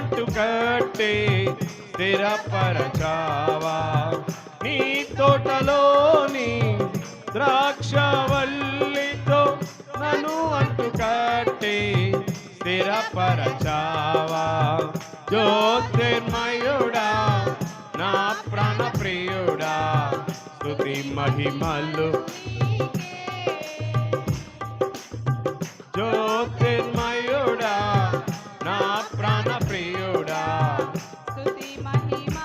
అంటు కట్టే స్థిరపరచావా. నీ తోటలోని ద్రాక్షవల్లితో నన్ను అంటు కట్టే స్థిరపరచావా. జ్యోతిర్మయుడా నా ప్రాణ ప్రియుడా, స్తుతి మహిమలు. జ్యోతిర్మయుడా నా ప్రాణ ప్రియుడా, స్తుతి మహిమ